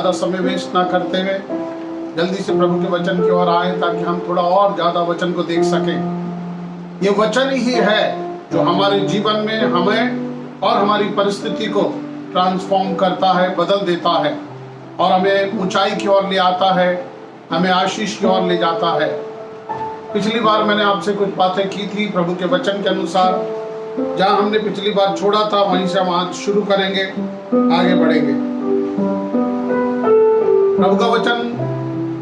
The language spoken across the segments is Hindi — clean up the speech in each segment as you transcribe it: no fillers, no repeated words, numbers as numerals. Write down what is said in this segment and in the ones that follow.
ज़्यादा समय वेस्ट ना करते हुए जल्दी से प्रभु के वचन की ओर आए, ताकि हम थोड़ा और ज़्यादा वचन को देख सकें। ये वचन ही है जो हमारे जीवन में हमें और हमारी परिस्थिति को ट्रांसफॉर्म करता है, बदल देता है और हमें ऊंचाई की ओर ले आता है, हमें आशीष की ओर ले जाता है। पिछली बार मैंने आपसे कुछ बातें की थी प्रभु के वचन के अनुसार। जहां हमने पिछली बार छोड़ा था वहीं से हम आज शुरू करेंगे, आगे बढ़ेंगे। प्रभु का वचन,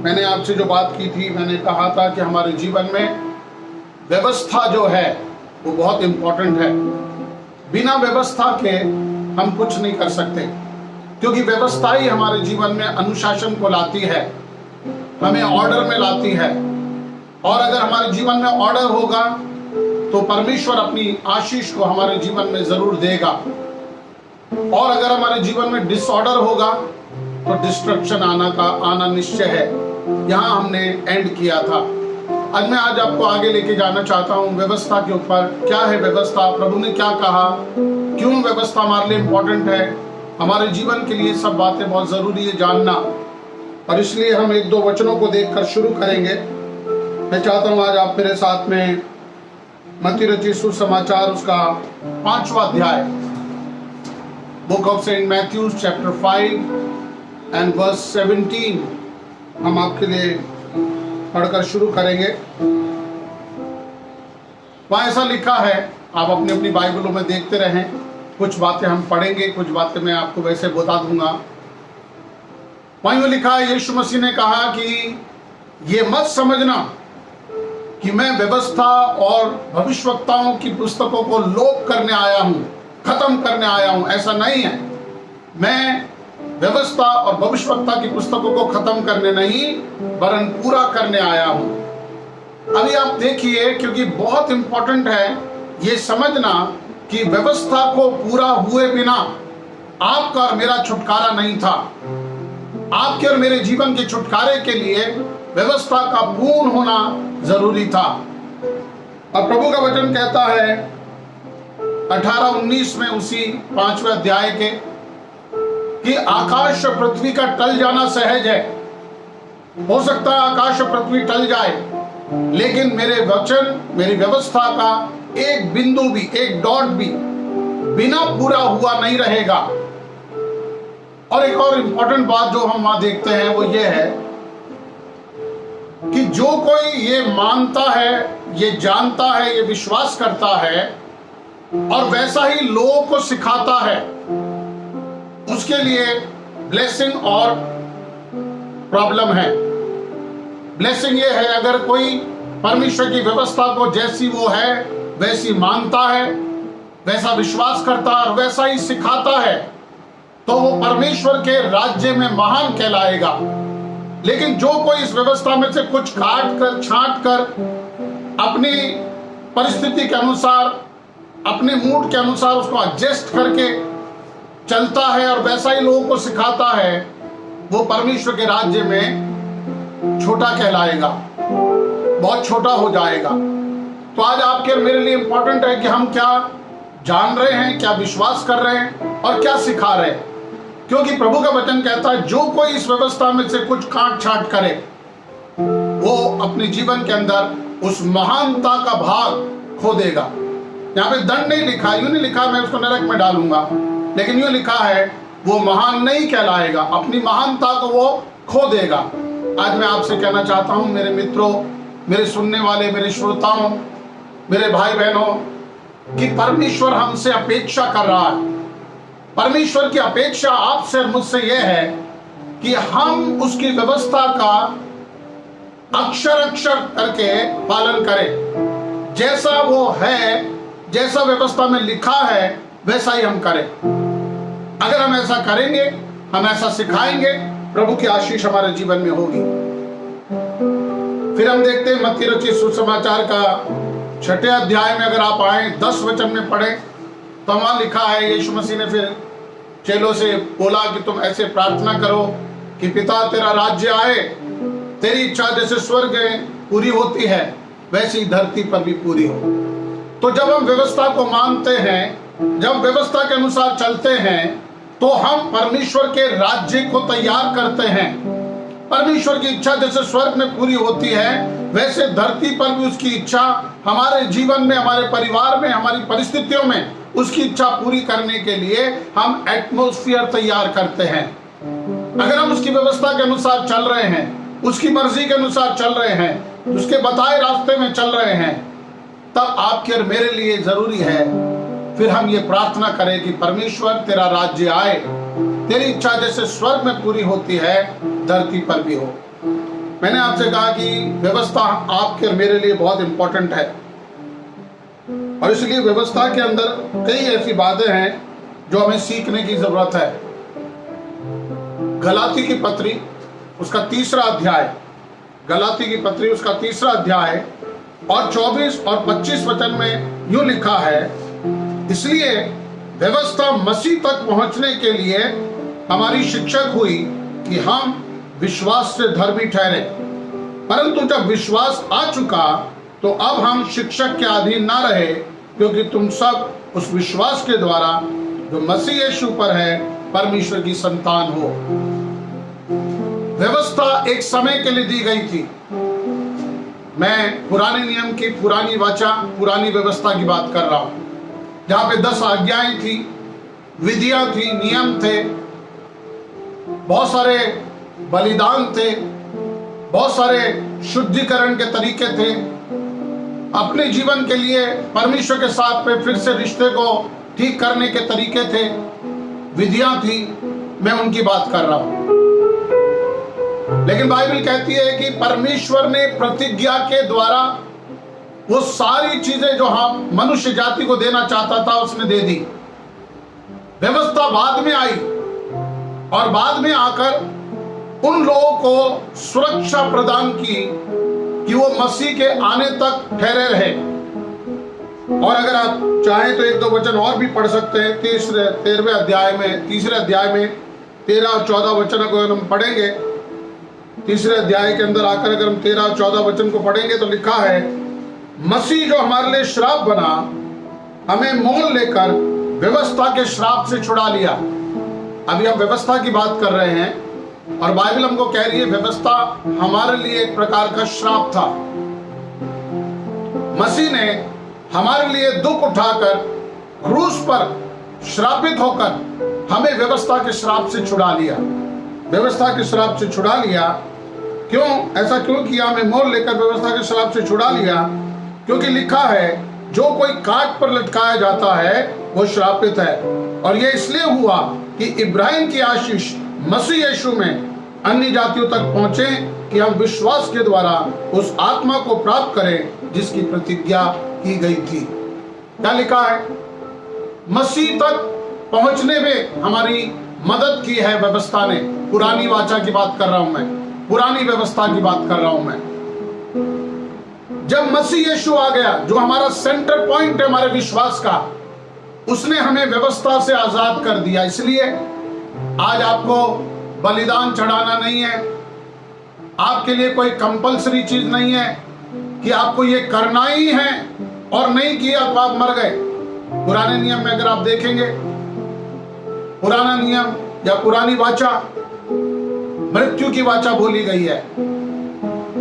मैंने आपसे जो बात की थी, मैंने कहा था कि हमारे जीवन में व्यवस्था जो है वो बहुत इंपॉर्टेंट है। बिना व्यवस्था के हम कुछ नहीं कर सकते, क्योंकि व्यवस्था ही हमारे जीवन में अनुशासन को लाती है, हमें ऑर्डर में लाती है। और अगर हमारे जीवन में ऑर्डर होगा तो परमेश्वर अपनी आशीष को हमारे जीवन में जरूर देगा। और अगर हमारे जीवन में डिसऑर्डर होगा तो डिस्ट्रक्शन आना निश्चय है। यहाँ हमने एंड किया था। आज मैं आपको आगे लेके जाना चाहता हूँ व्यवस्था के ऊपर। क्या है व्यवस्था, प्रभु ने क्या कहा, क्यों व्यवस्था हमारे लिए इंपॉर्टेंट है, हमारे जीवन के लिए सब बातें बहुत जरूरी है जानना। और इसलिए हम एक दो वचनों को देखकर शुरू करेंगे। मैं चाहता हूँ आज आप मेरे साथ में मत्ती रचित सुसमाचार उसका 5वां अध्याय, book of Saint Matthew chapter 5 and verse 17 हम आपके लिए पढ़कर शुरू करेंगे। वहां ऐसा लिखा है, आप अपनी अपनी बाइबलों में देखते रहें। कुछ बातें हम पढ़ेंगे, कुछ बातें मैं आपको वैसे बता दूंगा। वहीं लिखा है, यीशु मसीह ने कहा कि ये मत समझना कि मैं व्यवस्था और भविष्यवक्ताओं की पुस्तकों को लोप करने आया हूं, खत्म करने आया हूं। ऐसा नहीं है। मैं व्यवस्था और भविष्यवक्ता की पुस्तकों को खत्म करने नहीं वरन पूरा करने आया हूं। अभी आप देखिए, क्योंकि बहुत इंपॉर्टेंट है ये समझना कि व्यवस्था को पूरा हुए बिना आपका और मेरा छुटकारा नहीं था। आपके और मेरे जीवन के छुटकारे के लिए व्यवस्था का पूर्ण होना जरूरी था। और प्रभु का वचन कहता है 18-19 में उसी 5वें अध्याय के कि आकाश और पृथ्वी का टल जाना सहज है। हो सकता है आकाश और पृथ्वी टल जाए, लेकिन मेरे वचन, मेरी व्यवस्था का एक बिंदु भी, एक डॉट भी बिना पूरा हुआ नहीं रहेगा। और एक और इंपॉर्टेंट बात जो हम वहां देखते हैं वो ये है कि जो कोई ये मानता है, ये जानता है, ये विश्वास करता है और वैसा ही लोगों को सिखाता है, उसके लिए ब्लेसिंग और प्रॉब्लम है। ब्लेसिंग ये है, अगर कोई परमेश्वर की व्यवस्था को जैसी वो है वैसी मानता है, वैसा विश्वास करता है और वैसा ही सिखाता है, तो वो परमेश्वर के राज्य में महान कहलाएगा। लेकिन जो कोई इस व्यवस्था में से कुछ काट कर, छांट कर, अपनी परिस्थिति के अनुसार, अपने मूड के अनुसार उसको एडजस्ट करके चलता है और वैसा ही लोगों को सिखाता है, वो परमेश्वर के राज्य में छोटा कहलाएगा, बहुत छोटा हो जाएगा। तो आज आपके और मेरे लिए इंपॉर्टेंट है कि हम क्या जान रहे हैं, क्या विश्वास कर रहे हैं और क्या सिखा रहे हैं। क्योंकि प्रभु का वचन कहता है जो कोई इस व्यवस्था में से कुछ काट छांट करे, वो अपने जीवन के अंदर उस महानता का भाग खो देगा। यहाँ पे दंड नहीं लिखा, यूं नहीं लिखा मैं उसको नरक में डालूंगा, लेकिन यूं लिखा है वो महान नहीं कहलाएगा, अपनी महानता को वो खो देगा। आज मैं आपसे कहना चाहता हूं मेरे मित्रों, मेरे सुनने वाले, मेरे श्रोताओं, मेरे भाई बहनों, कि परमेश्वर हमसे अपेक्षा कर रहा है। परमेश्वर की अपेक्षा आपसे और मुझसे यह है कि हम उसकी व्यवस्था का अक्षर अक्षर करके पालन करें। जैसा वो है, जैसा व्यवस्था में लिखा है, वैसा ही हम करें। अगर हम ऐसा करेंगे, हम ऐसा सिखाएंगे, प्रभु की आशीष हमारे जीवन में होगी। फिर हम देखते हैं मत्ती रचित सुसमाचार का 6ठे अध्याय में, अगर आप आए 10 वचन में पढ़े तो वहां लिखा है, यीशु मसीह ने फिर चेलों से बोला कि तुम ऐसे प्रार्थना करो कि पिता तेरा राज्य आए, तेरी इच्छा जैसे स्वर्ग में पूरी होती है वैसी धरती पर भी पूरी हो। तो जब हम व्यवस्था को मानते हैं, जब व्यवस्था के अनुसार चलते हैं, तो हम परमेश्वर के राज्य को तैयार करते हैं। परमेश्वर की इच्छा जैसे स्वर्ग में पूरी होती है, वैसे धरती पर भी उसकी इच्छा हमारे जीवन में, हमारे परिवार में, हमारी परिस्थितियों में उसकी इच्छा पूरी करने के लिए हम एटमॉस्फेयर तैयार करते हैं। अगर हम उसकी व्यवस्था के अनुसार चल रहे हैं, उसकी मर्जी के अनुसार चल रहे हैं, उसके बताए रास्ते में चल रहे हैं, तब आपके और मेरे लिए जरूरी है फिर हम ये प्रार्थना करें कि परमेश्वर तेरा राज्य आए, तेरी इच्छा जैसे स्वर्ग में पूरी होती है धरती पर भी हो। मैंने आपसे कहा कि व्यवस्था आपके और मेरे लिए बहुत इंपॉर्टेंट है, और इसलिए व्यवस्था के अंदर कई ऐसी बातें हैं जो हमें सीखने की जरूरत है। गलाती की पत्री उसका 3रा अध्याय, गलाती की पत्री उसका 3रा अध्याय और 24 और 25 वचन में यूं लिखा है, इसलिए व्यवस्था मसीह तक पहुंचने के लिए हमारी शिक्षक हुई कि हम विश्वास से धर्मी ठहरे, परंतु जब विश्वास आ चुका तो अब हम शिक्षक के अधीन ना रहे, क्योंकि तुम सब उस विश्वास के द्वारा जो मसीह यीशु पर है परमेश्वर की संतान हो। व्यवस्था एक समय के लिए दी गई थी। मैं पुराने नियम की पुरानी वाचा, पुरानी व्यवस्था की बात कर रहा हूं, जहां पे 10 आज्ञाएं थी, विधियां थी, नियम थे, बहुत सारे बलिदान थे, बहुत सारे शुद्धिकरण के तरीके थे, अपने जीवन के लिए परमेश्वर के साथ में फिर से रिश्ते को ठीक करने के तरीके थे, विधियां थी। मैं उनकी बात कर रहा हूं। लेकिन बाइबल कहती है कि परमेश्वर ने प्रतिज्ञा के द्वारा वो सारी चीजें जो हम मनुष्य जाति को देना चाहता था उसने दे दी। व्यवस्था बाद में आई और बाद में आकर उन लोगों को सुरक्षा प्रदान की कि वो मसीह के आने तक ठहरे रहे। और अगर आप चाहें तो 1-2 वचन और भी पढ़ सकते हैं। 13वें अध्याय में, 3रे अध्याय में 13 और 14 वचन अगर हम पढ़ेंगे, 3रे अध्याय के अंदर आकर अगर हम 13 और 14 वचन को पढ़ेंगे तो लिखा है, मसीह जो हमारे लिए श्राप बना, हमें मोल लेकर व्यवस्था के श्राप से छुड़ा लिया। अभी हम व्यवस्था की बात कर रहे हैं और बाइबल हमको कह रही है व्यवस्था हमारे लिए एक प्रकार का श्राप था। मसीह ने हमारे लिए दुख उठाकर क्रूस पर श्रापित होकर हमें व्यवस्था के श्राप से छुड़ा लिया। व्यवस्था के श्राप से छुड़ा लिया। क्यों ऐसा क्यों किया? हमें मोल लेकर व्यवस्था के श्राप से छुड़ा लिया, क्योंकि लिखा है जो कोई काट पर लटकाया जाता है वो श्रापित है। और यह इसलिए हुआ कि इब्राहिम की आशीष मसीह यीशु में अन्य जातियों तक पहुंचे कि हम विश्वास के द्वारा उस आत्मा को प्राप्त करें जिसकी प्रतिज्ञा की गई थी। क्या लिखा है? मसीह तक पहुंचने में हमारी मदद की है व्यवस्था ने। पुरानी वाचा की बात कर रहा हूं मैं, पुरानी व्यवस्था की बात कर रहा हूं मैं। जब मसीह यीशु आ गया, जो हमारा सेंटर पॉइंट है हमारे विश्वास का, उसने हमें व्यवस्था से आजाद कर दिया। इसलिए आज आपको बलिदान चढ़ाना नहीं है, आपके लिए कोई कंपलसरी चीज नहीं है कि आपको ये करना ही है और नहीं किया तो आप मर गए। पुराने नियम में अगर आप देखेंगे, पुराना नियम या पुरानी वाचा मृत्यु की वाचा बोली गई है,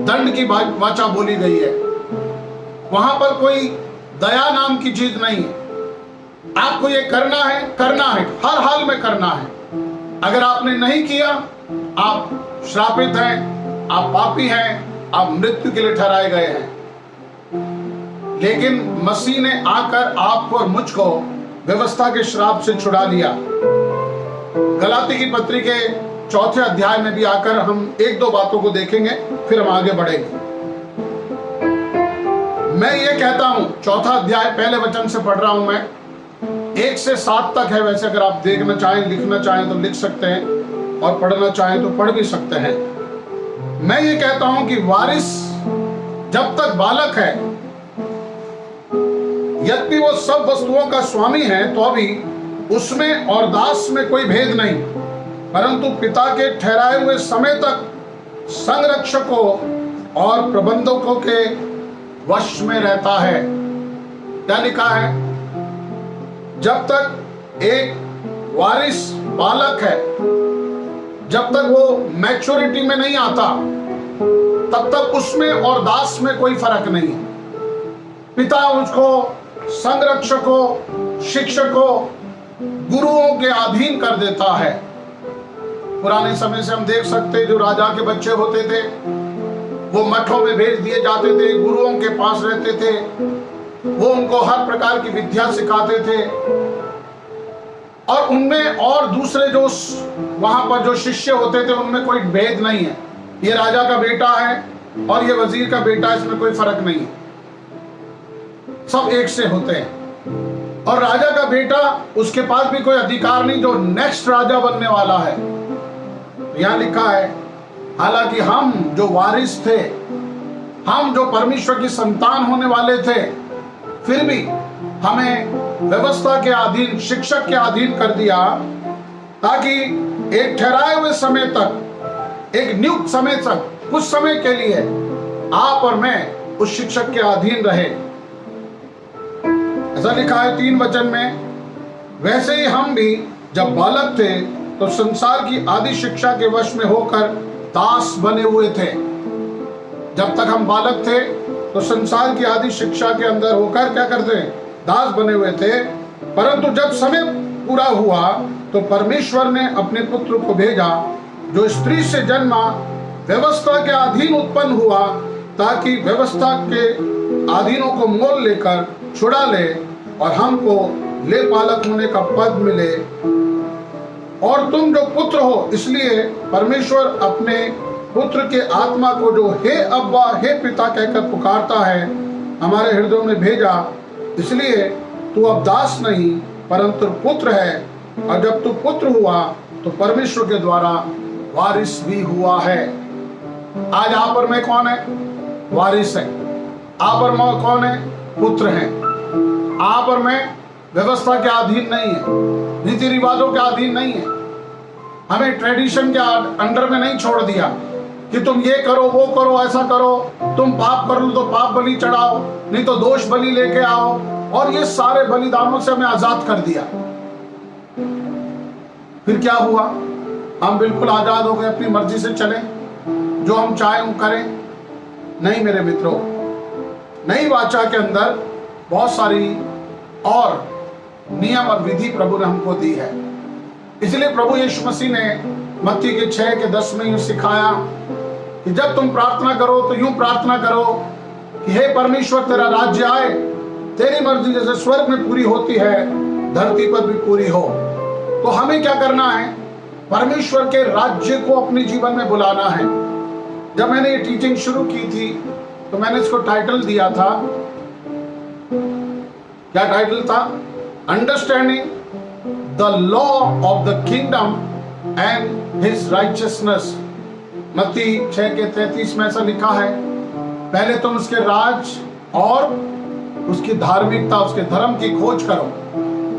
दंड की वाचा बोली गई है। वहां पर कोई दया नाम की चीज नहीं है। आपको ये करना है, करना है, हर हाल में करना है। अगर आपने नहीं किया आप श्रापित हैं, आप पापी हैं, आप मृत्यु के लिए ठहराए गए हैं। लेकिन मसीह ने आकर आपको और मुझको व्यवस्था के श्राप से छुड़ा लिया। गलाती की पत्री के 4थे अध्याय में भी आकर हम 1-2 बातों को देखेंगे, फिर हम आगे बढ़ेंगे। मैं ये कहता हूं, 4था अध्याय पहले वचन से पढ़ रहा हूं मैं, 1 से 7 तक है। वैसे अगर आप देखना चाहें, लिखना चाहें तो लिख सकते हैं और पढ़ना चाहें तो पढ़ भी सकते हैं। मैं ये कहता हूं कि वारिस जब तक बालक है, यद्यपि वो सब वस्तुओं का स्वामी है, तो अभी उसमें और दास में कोई भेद नहीं, परंतु पिता के ठहराए हुए समय तक संरक्षकों और प्रबंधकों के वश में रहता है। क्या लिखा है? जब तक एक वारिस बालक है, जब तक वो मैच्योरिटी में नहीं आता तब तक उसमें और दास में कोई फर्क नहीं है। पिता उसको संरक्षकों, शिक्षकों, गुरुओं के अधीन कर देता है। पुराने समय से हम देख सकते, जो राजा के बच्चे होते थे वो मठों में भेज दिए जाते थे, गुरुओं के पास रहते थे, वो उनको हर प्रकार की विद्या सिखाते थे और उनमें और दूसरे जो वहां पर जो शिष्य होते थे उनमें कोई भेद नहीं है। ये राजा का बेटा है और ये वजीर का बेटा, इसमें कोई फर्क नहीं है, सब एक से होते हैं। और राजा का बेटा, उसके पास भी कोई अधिकार नहीं जो नेक्स्ट राजा बनने वाला है। यहां लिखा है, हालांकि हम जो वारिस थे, हम जो परमेश्वर की संतान होने वाले थे, फिर भी हमें व्यवस्था के अधीन, शिक्षक के अधीन कर दिया, ताकि एक ठहराए हुए समय तक, एक नियुक्त समय तक, कुछ समय के लिए आप और मैं उस शिक्षक के अधीन रहे। ऐसा लिखा है 3 वचन में, वैसे ही हम भी जब बालक थे तो संसार की आदि शिक्षा के वश में होकर दास बने हुए थे। जब तक हम बालक थे तो संसार की आदि शिक्षा के अंदर होकर क्या करते हैं? दास बने हुए थे। परंतु जब समय पूरा हुआ तो परमेश्वर ने अपने पुत्र को भेजा, जो स्त्री से जन्मा, व्यवस्था के अधीन उत्पन्न हुआ, ताकि व्यवस्था के अधीनों को मोल लेकर छुड़ा ले और हमको ले पालक होने का पद मिले। और तुम जो पुत्र हो, इसलिए परमेश्वर अपने पुत्र के आत्मा को, जो हे अब्बा, हे पिता कहकर पुकारता है, हमारे हृदयों में भेजा। इसलिए तू अब दास नहीं परंतु पुत्र है, और जब तू पुत्र हुआ तो परमेश्वर के द्वारा वारिस भी हुआ है। आज आप और मैं कौन है? वारिस है। आप और मैं कौन है? पुत्र हैं। आप और मैं व्यवस्था के अधीन नहीं है, रीति रिवाजों के अधीन नहीं है, हमें ट्रेडिशन के अंडर में नहीं छोड़ दिया कि तुम ये करो, वो करो, ऐसा करो, तुम पाप कर लो तो पाप बलि चढ़ाओ, नहीं तो दोष बलि लेके आओ, और ये सारे बलिदानों से हमें आजाद कर दिया। फिर क्या हुआ? हम बिल्कुल आजाद हो गए, अपनी मर्जी से चले, जो हम चाहे वो करें? नहीं मेरे मित्रों, नई वाचा के अंदर बहुत सारी और नियम और विधि प्रभु ने हमको दी है। इसलिए प्रभु यीशु मसीह ने मत्ती के 6:10 में यूं सिखाया कि जब तुम प्रार्थना करो तो यूं प्रार्थना करो कि हे परमेश्वर, तेरा राज्य आए, तेरी मर्जी जैसे स्वर्ग में पूरी होती है धरती पर भी पूरी हो। तो हमें क्या करना है? परमेश्वर के राज्य को अपने जीवन में बुलाना है। जब मैंने ये टीचिंग शुरू की थी तो मैंने इसको टाइटल दिया था, क्या टाइटल था? Understanding the law of the kingdom and his righteousness. मत्ती 6:33 में ऐसा लिखा है, पहले तुम उसके राज और उसकी धार्मिकता, उसके धर्म की खोज करो।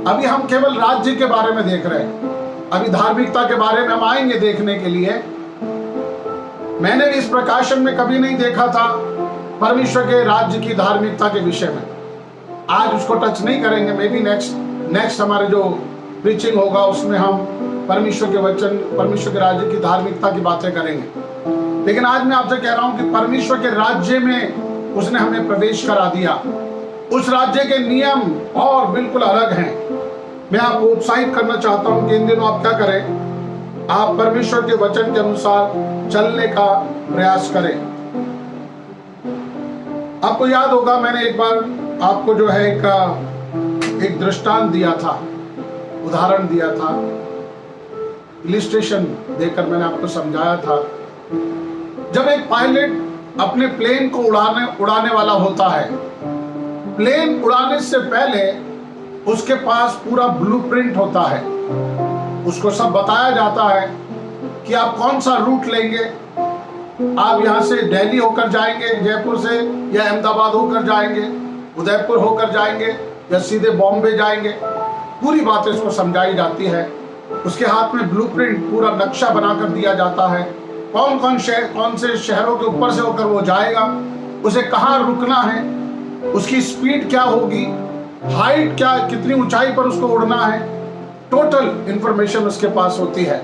अभी हम केवल राज्य के बारे में देख रहे हैं, अभी धार्मिकता के बारे में हम आएंगे देखने के लिए। मैंने भी इस प्रकाशन में कभी नहीं देखा था परमेश्वर के राज्य की धार्मिकता के विषय में। आज उसको टच नहीं करेंगे, मे बी नेक्स्ट हमारे जो प्रीचिंग होगा उसमें हम परमेश्वर के वचन, परमेश्वर के राज्य की धार्मिकता की बातें करेंगे। लेकिन आज मैं आपसे कह रहा हूं कि परमेश्वर के राज्य में उसने हमें प्रवेश करा दिया। उस राज्य के नियम और बिल्कुल अलग हैं। मैं आपको उत्साहित करना चाहता हूं कि इन दिनों आप क्या करें? आप परमेश्वर के वचन के अनुसार चलने का प्रयास करें। आपको याद होगा, मैंने एक बार आपको जो है एक दृष्टांत दिया था, उदाहरण दिया था, इलिस्ट्रेशन देकर मैंने आपको समझाया था। जब एक पायलट अपने प्लेन को उड़ाने वाला होता है, प्लेन उड़ाने से पहले उसके पास पूरा ब्लूप्रिंट होता है। उसको सब बताया जाता है कि आप कौन सा रूट लेंगे, आप यहाँ से दिल्ली होकर जाएंगे, जयपुर से, या अहमदाबाद होकर जाएंगे, उदयपुर होकर जाएंगे, या सीधे बॉम्बे जाएंगे। पूरी बातें उसको समझाई जाती है। उसके हाथ में ब्लूप्रिंट, पूरा नक्शा बनाकर दिया जाता है, कौन से शहरों के ऊपर से होकर वो जाएगा, उसे कहाँ रुकना है, उसकी स्पीड क्या होगी, हाइट क्या, कितनी ऊंचाई पर उसको उड़ना है, टोटल इंफॉर्मेशन उसके पास होती है,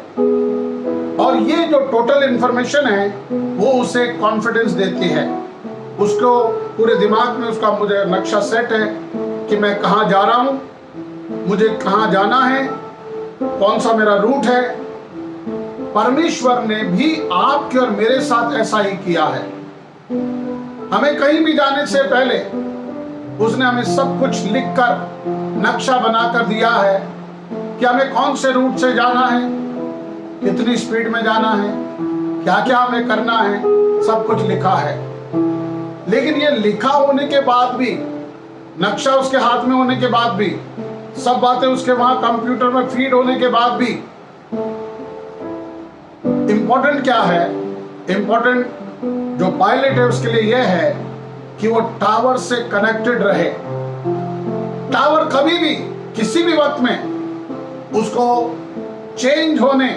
और ये जो टोटल इंफॉर्मेशन है वो उसे कॉन्फिडेंस देती है। उसको पूरे दिमाग में उसका मुझे नक्शा सेट है कि मैं कहाँ जा रहा हूँ, मुझे कहाँ जाना है, कौन सा मेरा रूट है। परमेश्वर ने भी आपके और मेरे साथ ऐसा ही किया है। हमें कहीं भी जाने से पहले उसने हमें सब कुछ लिखकर नक्शा बनाकर दिया है कि हमें कौन से रूट से जाना है, कितनी स्पीड में जाना है, क्या क्या हमें करना है, सब कुछ लिखा है। लेकिन ये लिखा होने के बाद भी, नक्शा उसके हाथ में होने के बाद भी, सब बातें उसके वहां कंप्यूटर में फीड होने के बाद भी, इंपॉर्टेंट क्या है? इंपॉर्टेंट जो पायलट है उसके लिए यह है कि वो टावर से कनेक्टेड रहे। टावर कभी भी किसी भी वक्त में उसको चेंज होने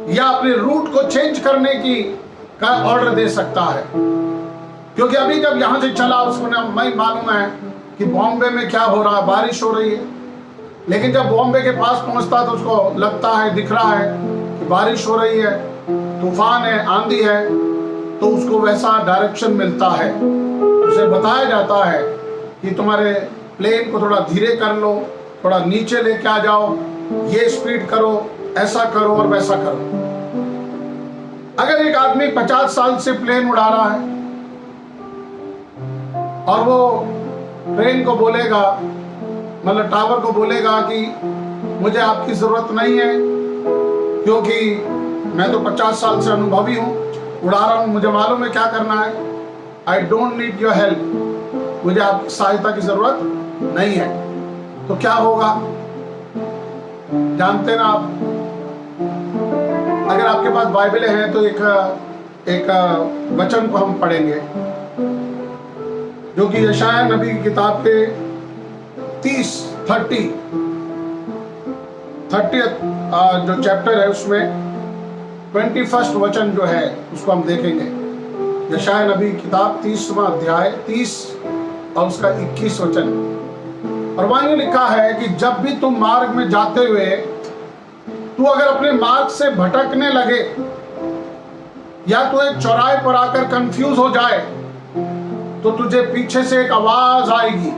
या अपने रूट को चेंज करने का ऑर्डर दे सकता है। क्योंकि अभी जब यहां से चला उसको नहीं मालूम है कि बॉम्बे में क्या हो रहा है, बारिश हो रही है। लेकिन जब बॉम्बे के पास पहुंचता तो उसको लगता है, दिख रहा है कि बारिश हो रही है, तूफान है, आंधी है, तो उसको वैसा डायरेक्शन मिलता है। उसे बताया जाता है कि तुम्हारे प्लेन को थोड़ा धीरे कर लो, थोड़ा नीचे लेके आ जाओ, ये स्पीड करो, ऐसा करो और वैसा करो। अगर एक आदमी 50 साल से प्लेन उड़ा रहा है और वो ट्रेन को बोलेगा, मतलब टावर को बोलेगा कि मुझे आपकी जरूरत नहीं है क्योंकि मैं तो 50 साल से अनुभवी हूं, उड़ा रहा हूं, मुझे मालूम है क्या करना है, I don't need your help, मुझे आपकी सहायता की जरूरत नहीं है, तो क्या होगा जानते ना आप? अगर आपके पास बाइबलें हैं तो एक वचन को हम पढ़ेंगे जो कि यशायाह नबी की किताब के 30 जो चैप्टर है उसमें 21 वचन जो है उसको हम देखेंगे। यशायाह नबी की किताब 30वां अध्याय 30 और उसका 21 वचन। और वहां लिखा है कि जब भी तुम मार्ग में जाते हुए तू अगर अपने मार्ग से भटकने लगे या तू एक चौराहे पर आकर कंफ्यूज हो जाए तो तुझे पीछे से एक आवाज आएगी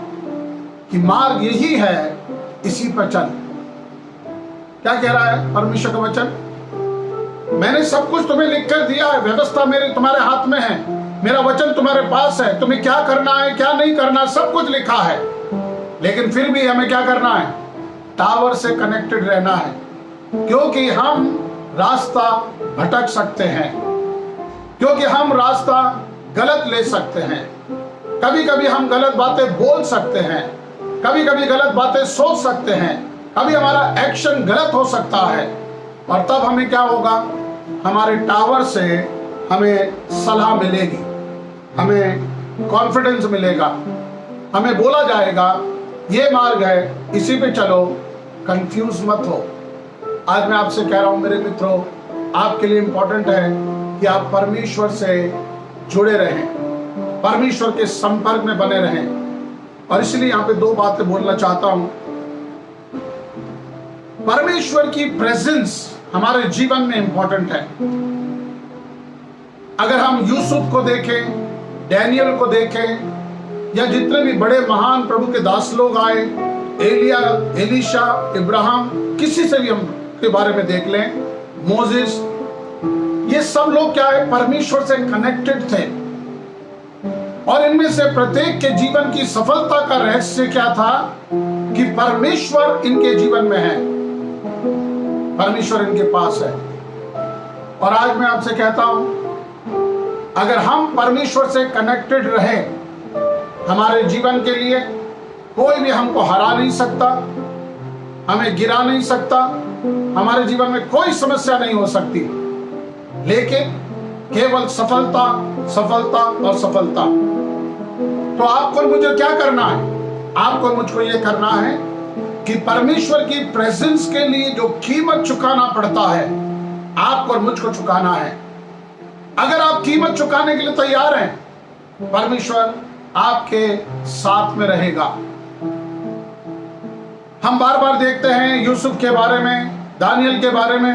कि मार्ग यही है, इसी पर चल। क्या कह रहा है परमेश्वर का वचन? मैंने सब कुछ तुम्हें लिख कर दिया है, व्यवस्था मेरे तुम्हारे हाथ में है, मेरा वचन तुम्हारे पास है, तुम्हें क्या करना है क्या नहीं करना सब कुछ लिखा है। लेकिन फिर भी हमें क्या करना है? टावर से कनेक्टेड रहना है, क्योंकि हम रास्ता भटक सकते हैं, क्योंकि हम रास्ता गलत ले सकते हैं, कभी कभी हम गलत बातें बोल सकते हैं, कभी कभी गलत बातें सोच सकते हैं, कभी हमारा एक्शन गलत हो सकता है। और तब हमें क्या होगा? हमारे टावर से हमें सलाह मिलेगी, हमें कॉन्फिडेंस मिलेगा, हमें बोला जाएगा ये मार्ग है, इसी पे चलो, कंफ्यूज मत हो। आज मैं आपसे कह रहा हूं मेरे मित्रों, आपके लिए इंपॉर्टेंट है कि आप परमेश्वर से जुड़े रहें, परमेश्वर के संपर्क में बने रहें। और इसलिए यहां पे दो बातें बोलना चाहता हूं। परमेश्वर की प्रेजेंस हमारे जीवन में इंपॉर्टेंट है। अगर हम यूसुफ को देखें, डैनियल को देखें, या जितने भी बड़े महान प्रभु के दास लोग आए, एलिया, एलीशा, इब्राहिम, किसी से भी हम के बारे में देख लें, मोसेस, ये सब लोग क्या है? परमेश्वर से कनेक्टेड थे। और इनमें से प्रत्येक के जीवन की सफलता का रहस्य क्या था? कि परमेश्वर इनके जीवन में है, परमेश्वर इनके पास है। और आज मैं आपसे कहता हूं, अगर हम परमेश्वर से कनेक्टेड रहे, हमारे जीवन के लिए कोई भी हमको हरा नहीं सकता, हमें गिरा नहीं सकता, हमारे जीवन में कोई समस्या नहीं हो सकती, लेकिन केवल सफलता, सफलता और सफलता। तो आपको मुझे क्या करना है? आपको मुझको ये करना है कि परमेश्वर की प्रेजेंस के लिए जो कीमत चुकाना पड़ता है, आपको और मुझको चुकाना है। अगर आप कीमत चुकाने के लिए तैयार हैं, परमेश्वर आपके साथ में रहेगा। हम बार बार देखते हैं यूसुफ के बारे में, दानियल के बारे में।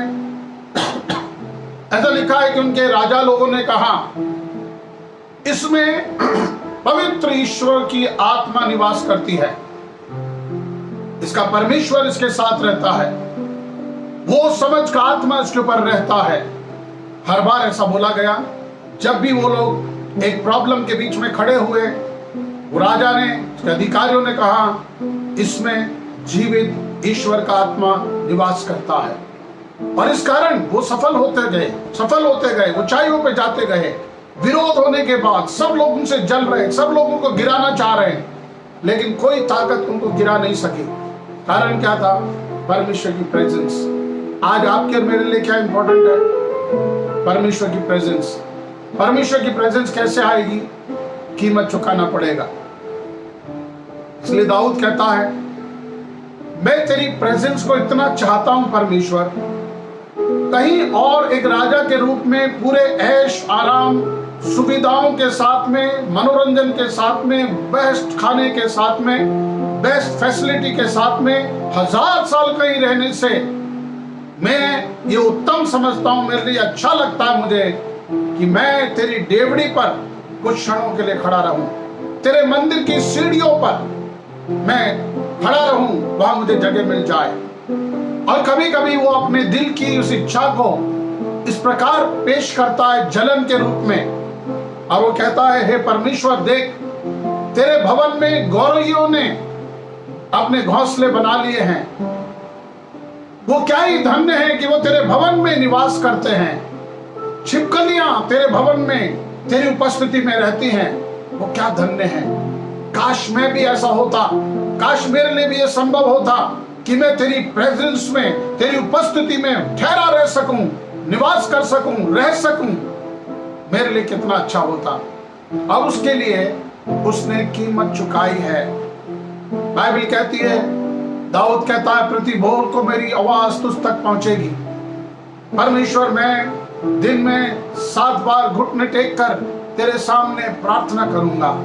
ऐसा लिखा है कि उनके राजा लोगों ने कहा इसमें पवित्र ईश्वर की आत्मा निवास करती है, इसका परमेश्वर इसके साथ रहता है, वो समझ का आत्मा इसके ऊपर रहता है। हर बार ऐसा बोला गया। जब भी वो लोग एक प्रॉब्लम के बीच में खड़े हुए, वो राजा ने, उसके अधिकारियों ने कहा इसमें जीवित ईश्वर का आत्मा निवास करता है। और इस कारण वो सफल होते गए, ऊंचाइयों पे जाते गए। विरोध होने के बाद सब लोग उनसे जल रहे, सब लोग उनको गिराना चाह रहे हैं, लेकिन कोई ताकत उनको गिरा नहीं सकी। कारण क्या था? परमेश्वर की प्रेजेंस। आज आपके और मेरे लिए क्या इंपॉर्टेंट है? परमेश्वर की प्रेजेंस। परमेश्वर की प्रेजेंस कैसे आएगी? कीमत चुकाना पड़ेगा। इसलिए दाऊद कहता है मैं तेरी प्रेजेंस को इतना चाहता हूं परमेश्वर, कहीं और एक राजा के रूप में पूरे ऐश आराम सुविधाओं के साथ में, मनोरंजन के साथ में, बेस्ट खाने के साथ में, बेस्ट फैसिलिटी के साथ में 1000 साल कहीं रहने से मैं ये उत्तम समझता हूं। मेरे लिए अच्छा लगता है मुझे कि मैं तेरी डेवड़ी पर कुछ क्षणों के लिए खड़ा रहूं, तेरे मंदिर की सीढ़ियों पर मैं खड़ा रहूं, वहां मुझे जगह मिल जाए। और कभी कभी वो अपने दिल की उस इच्छा को इस प्रकार पेश करता है जलन के रूप में, और वो कहता है हे परमेश्वर देख, तेरे भवन में गौरवियों ने अपने घोंसले बना लिए हैं। वो क्या ही धन्य है कि वो तेरे भवन में निवास करते हैं। छिपकलियां तेरे भवन में तेरी उपस्थिति में रहती हैं। वो क्या धन्य है। काश मैं भी ऐसा होता, काश मेरे लिए भी ये संभव होता कि मैं तेरी प्रेजेंस में, तेरी उपस्थिति में ठहरा रह सकूं, निवास कर सकूं, रह सकूं। मेरे लिए कितना अच्छा होता। अब उसके लिए उसने कीमत चुकाई है। बाइबल कहती है, दाऊद कहता है प्रति भोर को मेरी आवाज तुझ तक पहुंचेगी। परमेश्वर मैं दिन में 7 बार घुटने टेक कर तेरे सामने प्रार्थना करूंगा।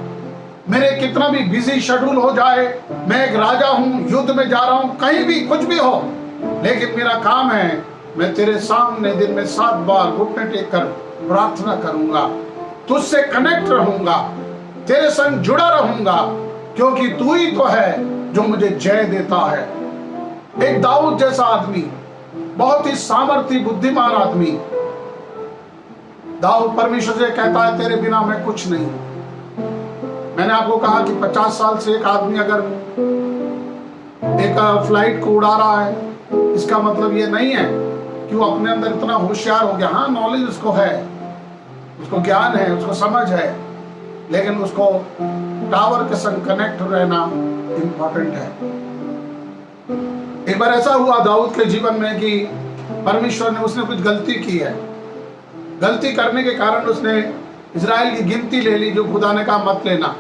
मेरे कितना भी बिजी शेड्यूल हो जाए, मैं एक राजा हूं, युद्ध में जा रहा हूं, कहीं भी कुछ भी हो, लेकिन मेरा काम है मैं तेरे सामने दिन में 7 बार घुटने टेक कर प्रार्थना करूंगा, तुझसे कनेक्ट रहूंगा, तेरे संग जुड़ा रहूंगा, क्योंकि तू ही तो है जो मुझे जय देता है। एक दाऊद जैसा आदमी, बहुत ही सामर्थी बुद्धिमान आदमी, दाऊद परमेश्वर से कहता है तेरे बिना मैं कुछ नहीं। मैंने आपको कहा कि 50 साल से एक आदमी अगर एक फ्लाइट को उड़ा रहा है, इसका मतलब ये नहीं है कि वो अपने अंदर इतना होशियार हो गया। हाँ, नॉलेज उसको है, उसको ज्ञान है, उसको समझ है, लेकिन उसको टावर के संग कनेक्ट रहना इंपॉर्टेंट है। एक बार ऐसा हुआ दाऊद के जीवन में कि परमेश्वर ने, उसने कुछ गलती की है। गलती करने के कारण उसने इजराइल की गिनती ले ली, जो खुदा ने कहा मत लेना।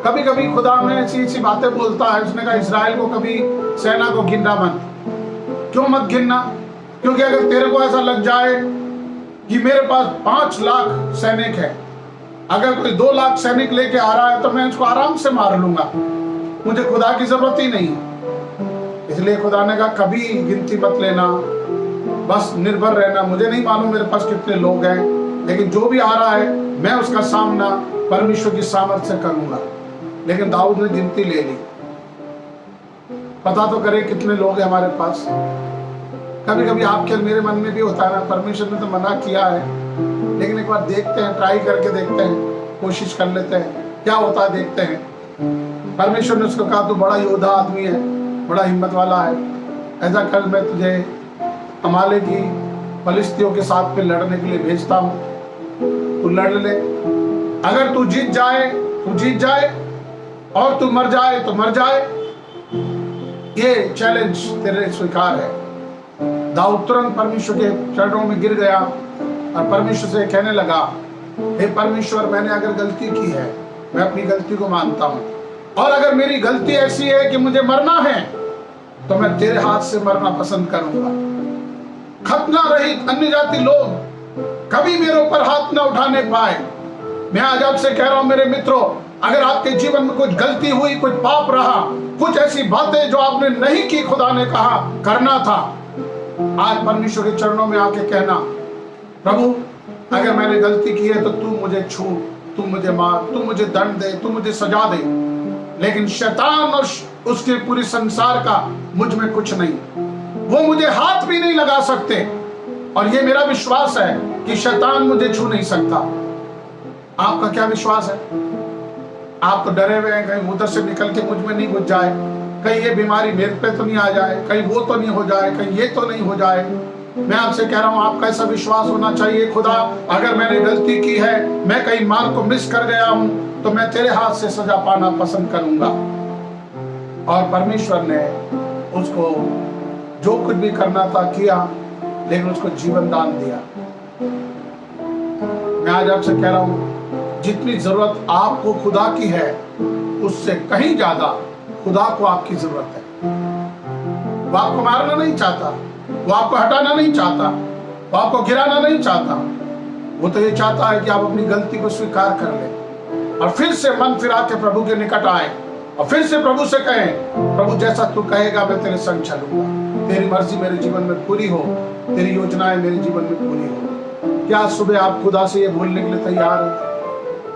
कभी कभी खुदा में ऐसी ऐसी बातें बोलता है। उसने कहा इजराइल को कभी सेना को गिनना मत। क्यों मत गिनना? क्योंकि अगर तेरे को ऐसा लग जाए कि मेरे पास 5 लाख सैनिक है, अगर कोई 2 लाख सैनिक लेके आ रहा है तो मैं उसको आराम से मार लूंगा, मुझे खुदा की जरूरत ही नहीं। इसलिए खुदा ने कहा कभी गिनती मत लेना, बस निर्भर रहना। मुझे नहीं मालूम मेरे पास कितने लोग हैं, लेकिन जो भी आ रहा है मैं उसका सामना परमेश्वर की सामर्थ्य से करूंगा। लेकिन दाऊद ने गिनती ले ली। पता तो करे कितने लोग हैं हमारे पास। कभी कभी आपके मेरे मन में भी होता है ना, परमेश्वर ने तो मना किया है, लेकिन एक बार देखते हैं, ट्राई करके देखते हैं, कोशिश कर लेते हैं, क्या होता है देखते हैं। परमेश्वर ने उसको कहा तू बड़ा योद्धा आदमी है, बड़ा हिम्मत वाला है, ऐसा कर मैं तुझे अमालेक की फलिस्तियों के साथ पे लड़ने के लिए भेजता हूँ, तू लड़ ले। अगर तू जीत जाए तो जीत जाए, और तू मर जाए तो मर जाए। ये चैलेंज तेरे स्वीकार है। दाऊद तुरंत परमेश्वर के चरणों में गिर गया और परमेश्वर से कहने लगा, हे परमेश्वर, मैंने अगर गलती की है, मैं अपनी गलती को मानता हूँ, और अगर मेरी गलती ऐसी है कि मुझे मरना है तो मैं तेरे हाथ से मरना पसंद करूंगा। खतना रहित अन्य जाति लोग कभी मेरे ऊपर हाथ न उठाने पाए। मैं आज आपसे कह रहा हूं मेरे मित्रों, अगर आपके जीवन में कुछ गलती हुई, कुछ पाप रहा, कुछ ऐसी बातें जो आपने नहीं की, खुदा ने कहा करना था, आज परमेश्वर के चरणों में आके कहना, प्रभु अगर मैंने गलती की है तो तू मुझे छू, तू मुझे मार, तू मुझे दंड दे, तू मुझे सजा दे, लेकिन शैतान और उसके पूरे संसार का मुझ में कुछ नहीं, वो मुझे हाथ भी नहीं लगा सकते। और ये मेरा विश्वास है कि शैतान मुझे छू नहीं सकता। आपका क्या विश्वास है? आप तो डरे हुए हैं कहीं उधर से निकल के मुझ में नहीं घुस जाए, कहीं ये बीमारी मेरे पे तो नहीं आ जाए, कहीं वो तो नहीं हो जाए, कहीं ये तो नहीं हो जाए। मैं आपसे कह रहा हूं, आपका ऐसा विश्वास होना चाहिए, खुदा अगर मैंने गलती की है, मैं कहीं मार्ग को मिस कर गया हूं, तो मैं तेरे हाथ से सजा पाना पसंद करूंगा। और परमेश्वर ने उसको जो कुछ भी करना था किया, लेकिन उसको जीवन दान दिया। मैं आज आपसे कह रहा हूं, जितनी जरूरत आपको खुदा की है, उससे कहीं ज्यादा खुदा को आपकी जरूरत है। वो आपको मारना नहीं चाहता, वो आपको हटाना नहीं चाहता, वो आपको गिराना नहीं चाहता। वो तो ये चाहता है कि आप अपनी गलती को स्वीकार कर लें और फिर से मन फिरा के प्रभु के निकट आए और फिर से प्रभु से कहें, प्रभु जैसा तू कहेगा मैं तेरे संग चलूंगा, तेरी मर्जी मेरे जीवन में पूरी हो, तेरी योजनाएं मेरे जीवन में पूरी हो। क्या सुबह आप खुदा से ये बोलने के लिए तैयार हो?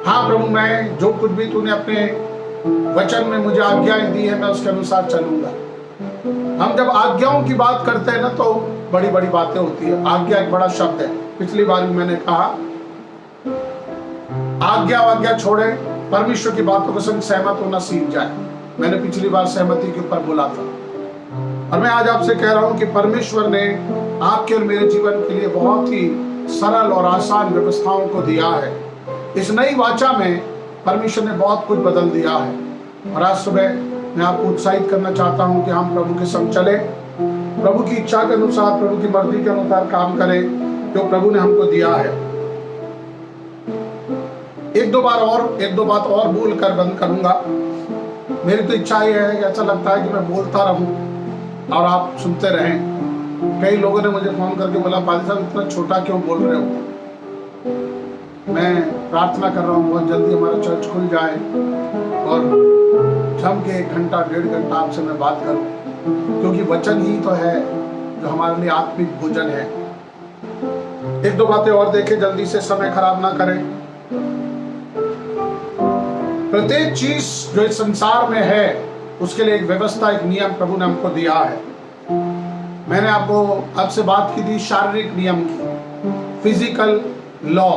हाँ प्रभु, मैं जो कुछ भी तूने अपने वचन में मुझे आज्ञाएं दी है, मैं उसके अनुसार चलूंगा। हम जब आज्ञाओं की बात करते हैं ना, तो बड़ी बड़ी बातें होती है। आज्ञा एक बड़ा शब्द है। पिछली बार भी मैंने कहा, आज्ञा छोड़े, परमेश्वर की बातों के संग सहमत होना सीख जाए। मैंने पिछली बार सहमति के ऊपर बोला था, और मैं आज आपसे कह रहा हूं कि परमेश्वर ने आपके और मेरे जीवन के लिए बहुत ही सरल और आसान व्यवस्थाओं को दिया है। इस नई वाचा में परमेश्वर ने बहुत कुछ बदल दिया है। और आज सुबह मैं आपको उत्साहित करना चाहता हूं कि हम प्रभु के संग चले, प्रभु की इच्छा के अनुसार, प्रभु की मर्जी के अनुसार काम करें जो प्रभु ने हमको दिया है। एक दो बात और बोल कर बंद करूंगा। मेरी तो इच्छा ये है कि ऐसा लगता है कि मैं बोलता रहूं और आप सुनते रहें। कई लोगों ने मुझे फोन करके बोला, पादी साहब इतना छोटा क्यों बोल रहे हो? मैं प्रार्थना कर रहा हूँ बहुत जल्दी हमारा चर्च खुल जाए और जम के 1 घंटा 1.5 घंटा आपसे मैं बात करूं, क्योंकि वचन ही तो है जो हमारे लिए आत्मिक भोजन है। एक दो बातें और देखें जल्दी से, समय खराब ना करें। प्रत्येक चीज जो इस संसार में है उसके लिए एक व्यवस्था, एक नियम प्रभु ने हमको दिया है। मैंने आपसे बात की थी शारीरिक नियम की, फिजिकल लॉ।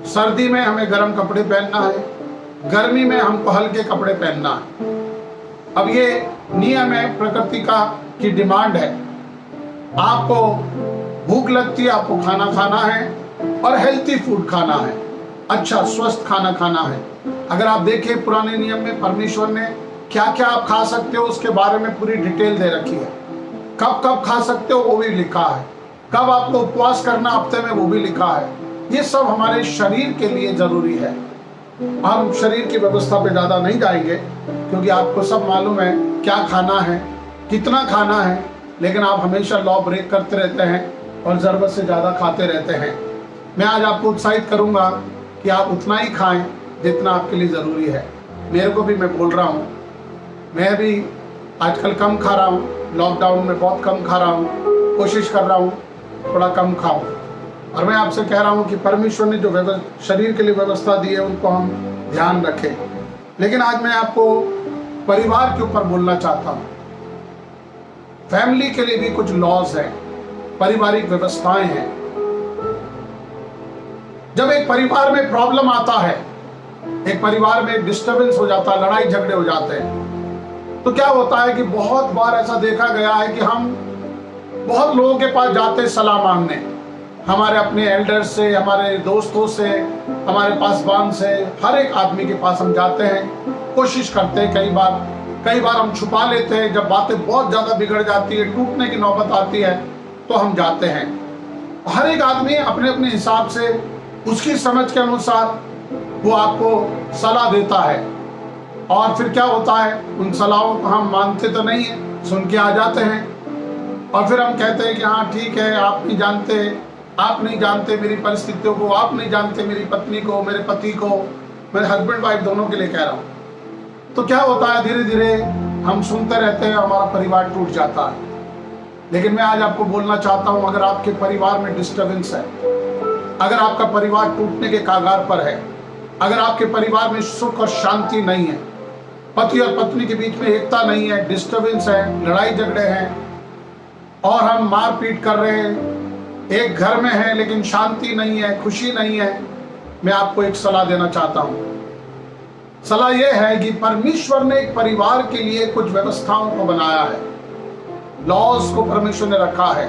सर्दी में हमें गर्म कपड़े पहनना है, गर्मी में हमको हल्के कपड़े पहनना है। अब ये नियम है, प्रकृति की डिमांड है। आपको भूख लगती है, आपको खाना खाना है और हेल्थी फूड खाना है, अच्छा स्वस्थ खाना खाना है। अगर आप देखें पुराने नियम में परमेश्वर ने क्या क्या आप खा सकते हो उसके बारे में पूरी डिटेल दे रखी है। कब कब खा सकते हो वो भी लिखा है, कब आपको उपवास करना हफ्ते में वो भी लिखा है। ये सब हमारे शरीर के लिए जरूरी है। हम शरीर की व्यवस्था पे ज्यादा नहीं जाएंगे, क्योंकि आपको सब मालूम है क्या खाना है, कितना खाना है, लेकिन आप हमेशा लॉ ब्रेक करते रहते हैं और जरूरत से ज्यादा खाते रहते हैं। मैं आज आपको उत्साहित करूंगा कि आप उतना ही खाएं जितना आपके लिए जरूरी है। मेरे को भी मैं बोल रहा हूं, मैं भी आजकल कम खा रहा हूं, लॉकडाउन में बहुत कम खा रहा हूं, कोशिश कर रहा हूं थोड़ा कम खाऊं। और मैं आपसे कह रहा हूं कि परमेश्वर ने जो शरीर के लिए व्यवस्था दी है उनको हम ध्यान रखें। लेकिन आज मैं आपको परिवार के ऊपर बोलना चाहता हूं। फैमिली के लिए भी कुछ लॉज हैं, पारिवारिक व्यवस्थाएं हैं। जब एक परिवार में प्रॉब्लम आता है, एक परिवार में डिस्टर्बेंस हो जाता है, लड़ाई झगड़े हो जाते हैं, तो क्या होता है कि बहुत बार ऐसा देखा गया है कि हम बहुत लोगों के पास जाते हैं सलाह मांगने, हमारे अपने एल्डर्स से, हमारे दोस्तों से, हमारे पासवान से, हर एक आदमी के पास हम जाते हैं, कोशिश करते हैं। कई बार हम छुपा लेते हैं। जब बातें बहुत ज्यादा बिगड़ जाती है, टूटने की नौबत आती है, तो हम जाते हैं। हर एक आदमी अपने अपने हिसाब से, उसकी समझ के अनुसार वो आपको सलाह देता है। और फिर क्या होता है, उन सलाहों को हम मानते तो नहीं है, सुन के आ जाते हैं और फिर हम कहते हैं कि हाँ ठीक है, आप नहीं जानते मेरी परिस्थितियों को, आप नहीं जानते मेरी पत्नी को, मेरे पति को, मैं हस्बैंड वाइफ दोनों के लिए कह रहा हूं। तो क्या होता है, धीरे धीरे हम सुनते रहते हैं, हमारा परिवार टूट जाता है। लेकिन मैं आज आपको बोलना चाहता हूं, अगर आपके परिवार में डिस्टर्बेंस है, अगर आपका परिवार टूटने के कागार पर है, अगर आपके परिवार में सुख और शांति नहीं है, पति और पत्नी के बीच में एकता नहीं है, डिस्टर्बेंस है, लड़ाई झगड़े हैं और हम मारपीट कर रहे हैं, एक घर में है लेकिन शांति नहीं है, खुशी नहीं है, मैं आपको एक सलाह देना चाहता हूं। सलाह यह है कि परमेश्वर ने एक परिवार के लिए कुछ व्यवस्थाओं को बनाया है, लॉज को परमेश्वर ने रखा है।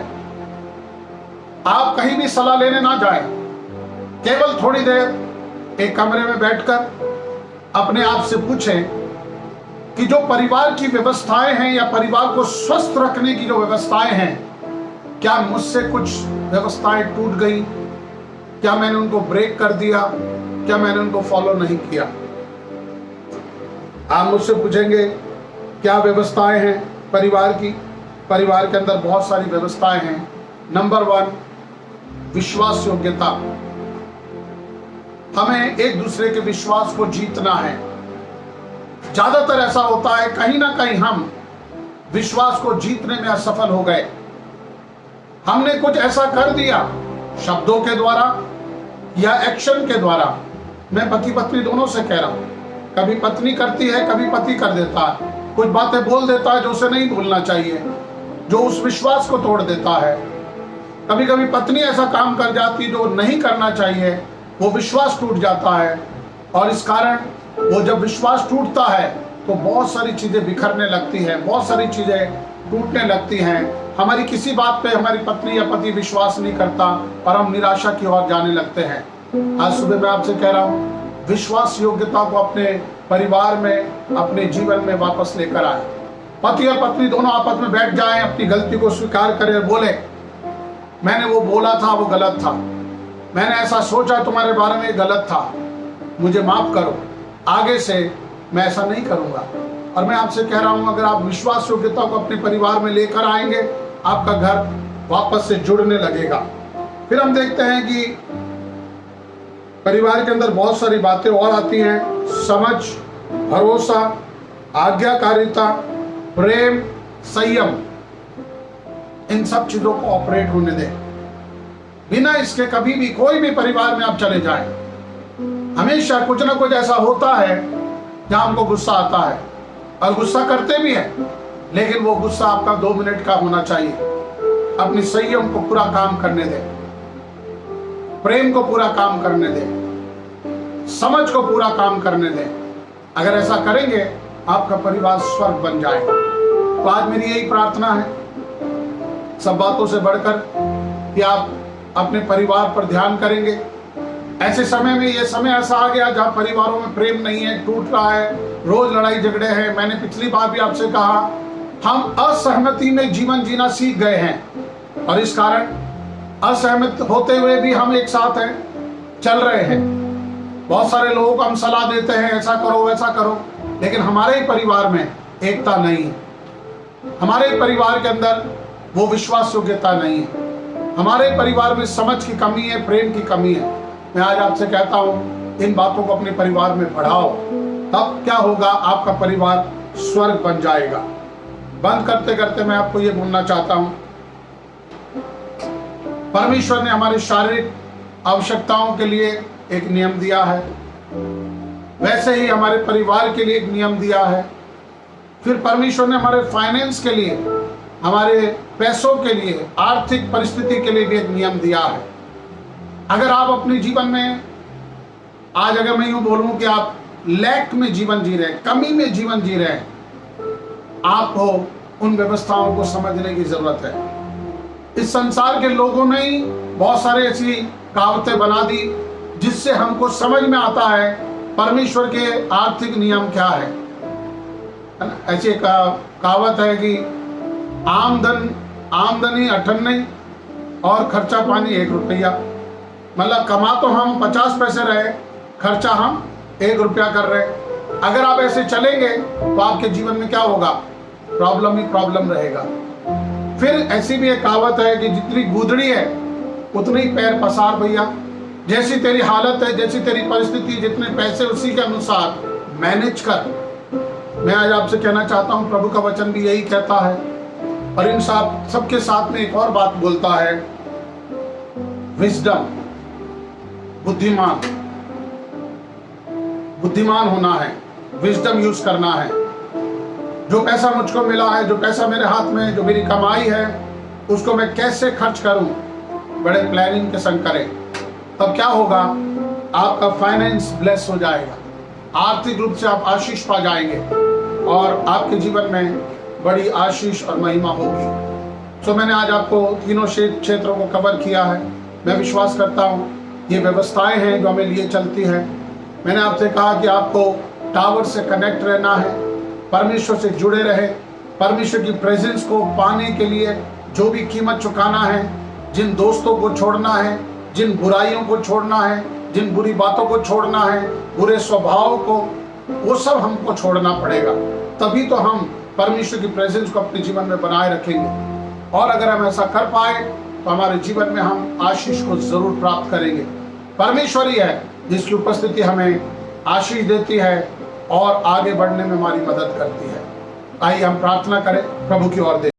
आप कहीं भी सलाह लेने ना जाएं, केवल थोड़ी देर एक कमरे में बैठकर अपने आप से पूछें कि जो परिवार की व्यवस्थाएं हैं या परिवार को स्वस्थ रखने की जो व्यवस्थाएं हैं, क्या मुझसे कुछ व्यवस्थाएं टूट गई? क्या मैंने उनको ब्रेक कर दिया? क्या मैंने उनको फॉलो नहीं किया? आप मुझसे पूछेंगे क्या व्यवस्थाएं हैं परिवार की? परिवार के अंदर बहुत सारी व्यवस्थाएं हैं। नंबर 1, विश्वास योग्यता। हमें एक दूसरे के विश्वास को जीतना है। ज्यादातर ऐसा होता है, कहीं ना कहीं हम विश्वास को जीतने में असफल हो गए। हमने कुछ ऐसा कर दिया शब्दों के द्वारा या एक्शन के द्वारा। मैं पति पत्नी दोनों से कह रहा हूं, कभी पत्नी करती है, कभी पति कर देता है, कुछ बातें बोल देता है जो उसे नहीं बोलना चाहिए, जो उस विश्वास को तोड़ देता है। कभी कभी पत्नी ऐसा काम कर जाती है जो नहीं करना चाहिए, वो विश्वास टूट जाता है। और इस कारण वो जब विश्वास टूटता है तो बहुत सारी चीजें बिखरने लगती हैं, बहुत सारी चीजें टूटने लगती हैं। हमारी किसी बात पे हमारी पत्नी या पति विश्वास नहीं करता और हम निराशा की ओर जाने लगते हैं। आज सुबह मैं आपसे कह रहा हूँ, विश्वास योग्यता को अपने परिवार में, अपने जीवन में वापस लेकर आए। पति और पत्नी दोनों आपस में बैठ जाएं, अपनी गलती को स्वीकार करें, बोले मैंने वो बोला था वो गलत था, मैंने ऐसा सोचा तुम्हारे बारे में गलत था, मुझे माफ करो, आगे से मैं ऐसा नहीं करूंगा। और मैं आपसे कह रहा हूं, अगर आप विश्वास योग्यता को अपने परिवार में लेकर आएंगे, आपका घर वापस से जुड़ने लगेगा। फिर हम देखते हैं कि परिवार के अंदर बहुत सारी बातें और आती हैं, समझ, भरोसा, आज्ञाकारिता, प्रेम, संयम। इन सब चीजों को ऑपरेट होने दें। बिना इसके कभी भी कोई भी परिवार में आप चले जाएं, हमेशा कुछ ना कुछ ऐसा होता है जहां हमको गुस्सा आता है, और गुस्सा करते भी हैं, लेकिन वो गुस्सा आपका 2 मिनट का होना चाहिए। अपनी संयम को पूरा काम करने दें, प्रेम को पूरा काम करने दें, समझ को पूरा काम करने दें। अगर ऐसा करेंगे आपका परिवार स्वर्ग बन जाएगा। तो आज मेरी यही प्रार्थना है, सब बातों से बढ़कर, कि आप अपने परिवार पर ध्यान करेंगे। ऐसे समय में, ये समय ऐसा आ गया जहां परिवारों में प्रेम नहीं है, टूट रहा है, रोज लड़ाई झगड़े हैं। मैंने पिछली बार भी आपसे कहा, हम असहमति में जीवन जीना सीख गए हैं और इस कारण असहमत होते हुए भी हम एक साथ हैं, चल रहे हैं। बहुत सारे लोगों को हम सलाह देते हैं, ऐसा करो वैसा करो, लेकिन हमारे ही परिवार में एकता नहीं है, हमारे ही परिवार के अंदर वो विश्वास योग्यता नहीं है, हमारे परिवार में समझ की कमी है, प्रेम की कमी है। मैं आज आपसे कहता हूं, इन बातों को अपने परिवार में बढ़ाओ, तब क्या होगा, आपका परिवार स्वर्ग बन जाएगा। बंद करते करते मैं आपको ये बोलना चाहता हूं, परमेश्वर ने हमारी शारीरिक आवश्यकताओं के लिए एक नियम दिया है, वैसे ही हमारे परिवार के लिए एक नियम दिया है। फिर परमेश्वर ने हमारे फाइनेंस के लिए, हमारे पैसों के लिए, आर्थिक परिस्थिति के लिए भी एक नियम दिया है। अगर आप अपने जीवन में, आज अगर मैं यूं बोलूं कि आप लैक में जीवन जी रहे हैं, कमी में जीवन जी रहे हैं, आपको उन व्यवस्थाओं को समझने की जरूरत है। इस संसार के लोगों ने ही बहुत सारे ऐसी कहावतें बना दी जिससे हमको समझ में आता है परमेश्वर के आर्थिक नियम क्या है। ऐसी कहावत है कि आमदनी 98 और खर्चा पानी 1 रुपया। मतलब कमा तो हम 50 पैसे रहे, खर्चा हम 1 रुपया कर रहे। अगर आप ऐसे चलेंगे तो आपके जीवन में क्या होगा, प्रॉब्लम ही प्रॉब्लम रहेगा। फिर ऐसी भी एक कहावत है कि जितनी गुदड़ी है उतने ही पैर पसार भैया। जैसी तेरी हालत है, जैसी तेरी परिस्थिति, जितने पैसे, उसी के अनुसार मैनेज कर। मैं आज आपसे कहना चाहता हूं, प्रभु का वचन भी यही कहता है। और इन सबके साथ में एक और बात बोलता है, विजडम, बुद्धिमान होना है, विजडम यूज करना है। जो पैसा मुझको मिला है, जो पैसा मेरे हाथ में है, जो मेरी कमाई है, उसको मैं कैसे खर्च करूं, बड़े प्लानिंग के संग करें। तब क्या होगा, आपका फाइनेंस ब्लेस हो जाएगा, आर्थिक रूप से आप आशीष पा जाएंगे और आपके जीवन में बड़ी आशीष और महिमा होगी। सो मैंने आज आपको तीनों क्षेत्रों को कवर किया है। मैं विश्वास करता हूँ ये व्यवस्थाएं हैं जो हमें लिए चलती है। मैंने आपसे कहा कि आपको टावर से कनेक्ट रहना है, परमेश्वर से जुड़े रहे, परमेश्वर की प्रेजेंस को पाने के लिए जो भी कीमत चुकाना है, जिन दोस्तों को छोड़ना है, जिन बुराइयों को छोड़ना है, जिन बुरी बातों को छोड़ना है, बुरे स्वभाव को, वो सब हमको छोड़ना पड़ेगा। तभी तो हम परमेश्वर की प्रेजेंस को अपने जीवन में बनाए रखेंगे। और अगर हम ऐसा कर पाए तो हमारे जीवन में हम आशीष को जरूर प्राप्त करेंगे। परमेश्वर ही है जिसकी उपस्थिति हमें आशीष देती है और आगे बढ़ने में हमारी मदद करती है। आइए हम प्रार्थना करें, प्रभु की ओर देखें।